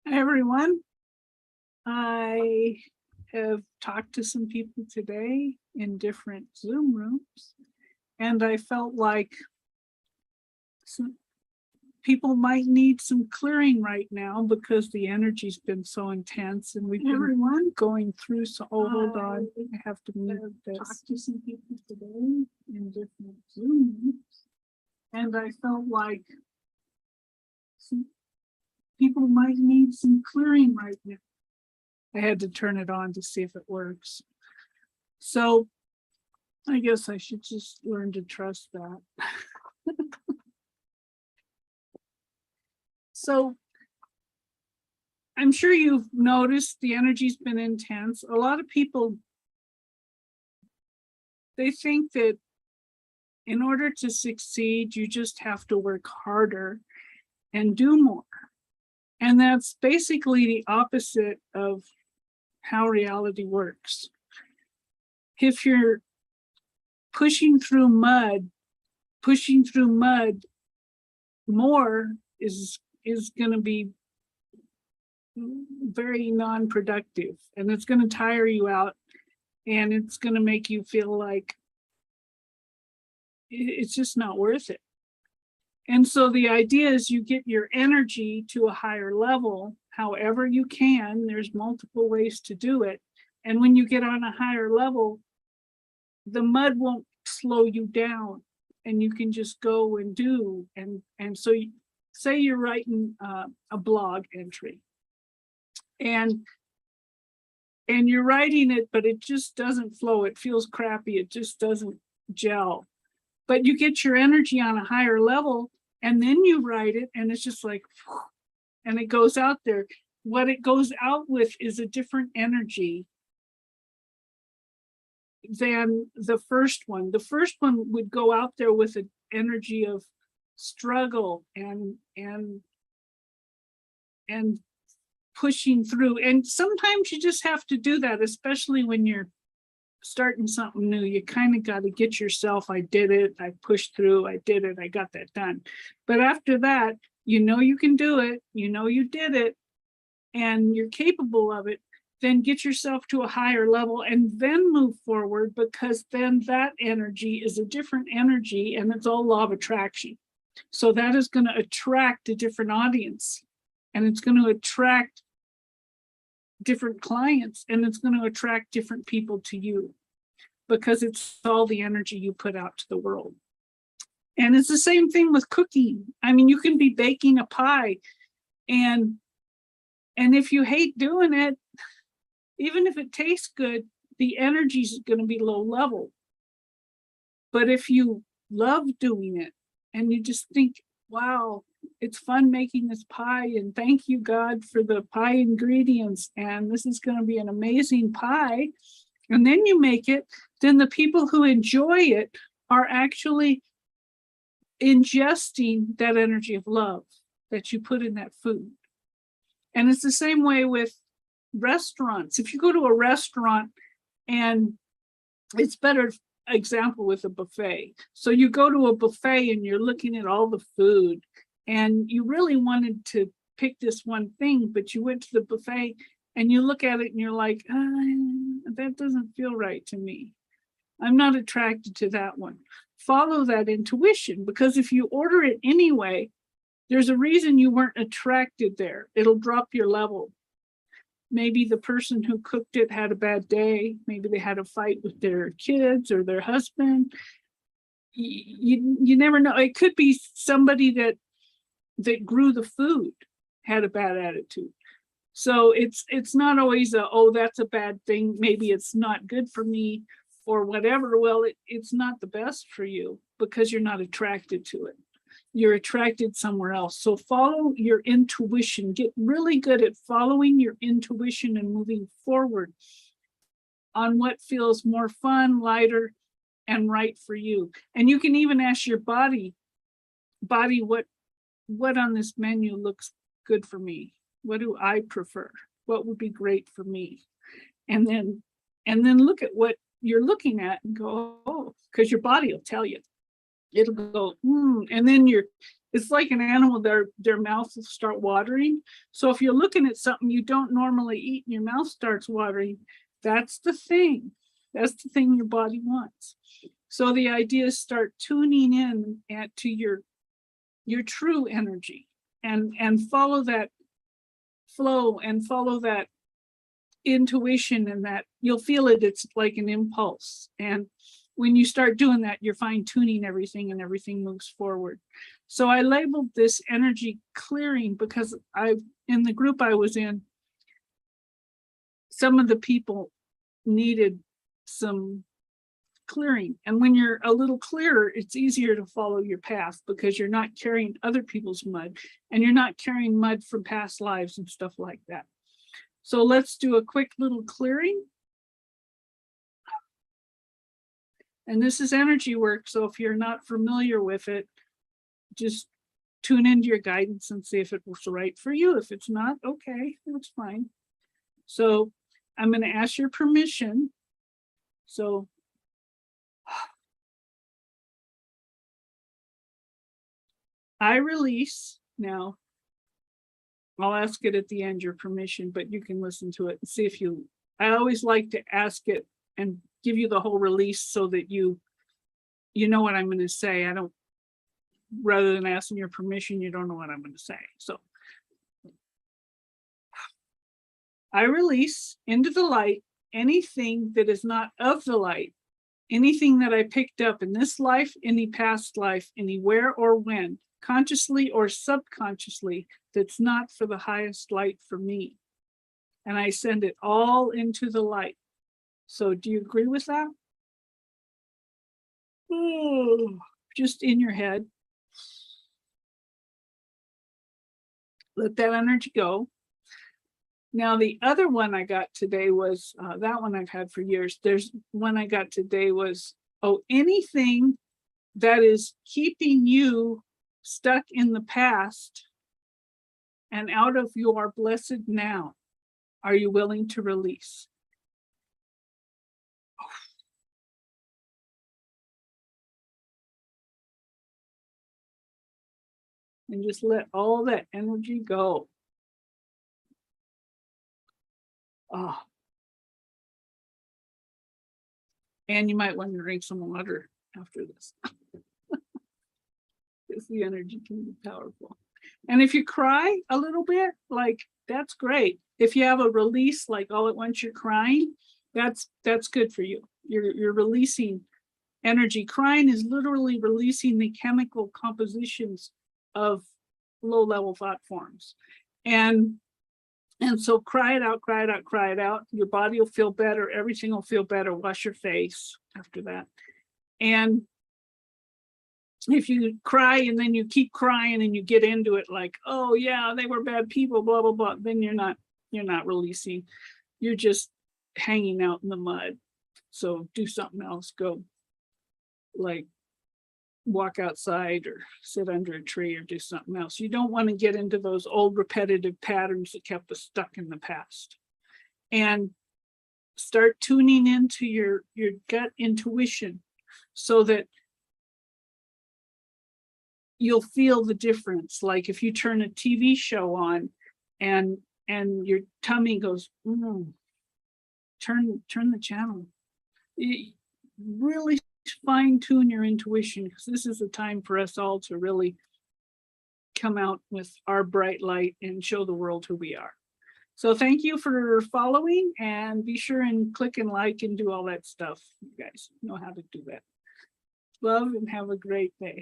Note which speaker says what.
Speaker 1: Hi, everyone. I have talked to some people today in different Zoom rooms, and I felt like some people might need some clearing right now because the energy's been so intense and we've been going through. So, hold on. I have to mute this. Talked to some people today in different Zoom rooms, and I felt like some people might need some clearing right now. I had to turn it on to see if it works. So I guess I should just learn to trust that. So I'm sure you've noticed the energy's been intense. A lot of people, they think that in order to succeed, you just have to work harder and do more. And that's basically the opposite of how reality works. If you're pushing through mud more is going to be very non-productive, and it's going to tire you out, and it's going to make you feel like it's just not worth it. And so the idea is you get your energy to a higher level however you can. There's multiple ways to do it. And when you get on a higher level, the mud won't slow you down, and you can just go and do. And so say you're writing a blog entry, and you're writing it, but it just doesn't flow. It feels crappy. It just doesn't gel. But you get your energy on a higher level, and then you write it, and it's just like, and it goes out there. What it goes out with is a different energy than the first one. The first one would go out there with an energy of struggle and pushing through. And sometimes you just have to do that, especially when you're starting something new. You kind of got to get yourself, I did it, I pushed through, I did it, I got that done. But after that, you know you can do it, you know you did it, and you're capable of it. Then get yourself to a higher level and then move forward, because then that energy is a different energy, and it's all law of attraction. So that is going to attract a different audience, and it's going to attract different clients, and it's going to attract different people to you, because it's all the energy you put out to the world. And it's the same thing with cooking. I mean, you can be baking a pie, and if you hate doing it, even if it tastes good, the energy is going to be low level. But if you love doing it and you just think, wow, it's fun making this pie, and thank you, God, for the pie ingredients, and this is going to be an amazing pie, and then you make it, then the people who enjoy it are actually ingesting that energy of love that you put in that food. And it's the same way with restaurants. If you go to a restaurant, and it's better example with a buffet. So you go to a buffet and you're looking at all the food, and you really wanted to pick this one thing, but you went to the buffet and you look at it and you're like, that doesn't feel right to me. I'm not attracted to that one. Follow that intuition, because if you order it anyway, there's a reason you weren't attracted there. It'll drop your level. Maybe the person who cooked it had a bad day. Maybe they had a fight with their kids or their husband. You never know. It could be somebody that grew the food had a bad attitude. So it's not always that's a bad thing. Maybe it's not good for me or whatever. Well, it's not the best for you because you're not attracted to it. You're attracted somewhere else. So follow your intuition. Get really good at following your intuition and moving forward on what feels more fun, lighter, and right for you. And you can even ask your body, what on this menu looks good for me? What do I prefer? What would be great for me? And then look at what you're looking at and go, oh, because your body will tell you. it'll go, and then it's like an animal, their mouth will start watering. So if you're looking at something you don't normally eat and your mouth starts watering, that's the thing. That's the thing your body wants. So the idea is start tuning in to your true energy and follow that flow and follow that intuition, and that you'll feel it. It's like an impulse. And when you start doing that, you're fine tuning everything and everything moves forward. So I labeled this energy clearing because in the group I was in, some of the people needed some clearing. And when you're a little clearer, it's easier to follow your path because you're not carrying other people's mud and you're not carrying mud from past lives and stuff like that. So let's do a quick little clearing. And this is energy work. So if you're not familiar with it, just tune into your guidance and see if it was right for you. If it's not, okay, that's fine. So I'm going to ask your permission. So I release now. I'll ask it at the end, your permission, but you can listen to it and see if you, I always like to ask it and give you the whole release so that you know what I'm going to say. I don't, rather than asking your permission, you don't know what I'm going to say. So I release into the light anything that is not of the light, anything that I picked up in this life, any past life, anywhere or when, consciously or subconsciously, that's not for the highest light for me. And I send it all into the light. So do you agree with that? Oh, just in your head. Let that energy go. Now, the other one I got today was, that one I've had for years. There's one I got today was, anything that is keeping you stuck in the past and out of your blessed now, are you willing to release? And just let all that energy go. Oh. And you might want to drink some water after this. Because the energy can be powerful. And if you cry a little bit, like, that's great. If you have a release, like all at once you're crying, that's good for you. You're releasing energy. Crying is literally releasing the chemical compositions of low-level thought forms. And so cry it out, cry it out, cry it out. Your body will feel better. Everything will feel better. Wash your face after that. And if you cry and then you keep crying and you get into it like, oh yeah, they were bad people, blah, blah, blah, then you're not releasing. You're just hanging out in the mud. So do something else. Go like walk outside or sit under a tree or do something else. You don't want to get into those old repetitive patterns that kept us stuck in the past. And start tuning into your gut intuition so that you'll feel the difference. Like if you turn a TV show on and your tummy goes, turn the channel. Really fine tune your intuition, because this is a time for us all to really come out with our bright light and show the world who we are. So thank you for following, and be sure and click and like and do all that stuff. You guys know how to do that. Love and have a great day.